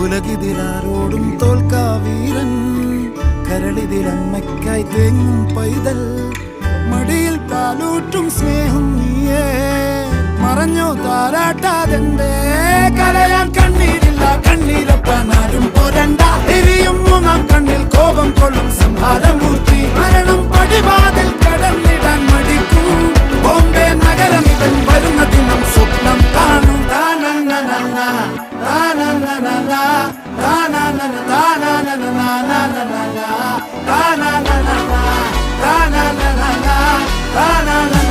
ഉലകിതിലാരോടും തോൽക്കാ വീരൻ, കരളിതിലമ്മയ്ക്കായി തേങ്ങും പൈതൽ, മടിയിൽ പാലൂറ്റും സ്നേഹം നീയേ. മറഞ്ഞോ താരാട്ടാതെന്റെ കരയാൻ കണ്ണീരില്ല, കണ്ണീരൊപ്പാൻ ആരും പോരണ്ട. എരിയും മൂന്നാം കണ്ണിൽ കോപം കൊള്ളും സംഹാരമൂർത്തി, മരണം പടിവാതിൽ കടന്നിടാൻ മടിക്കും. ബോംബെ നഗരം ഇവൻ വരുന്ന ദിനം സ്വപ്നം കാണും. Na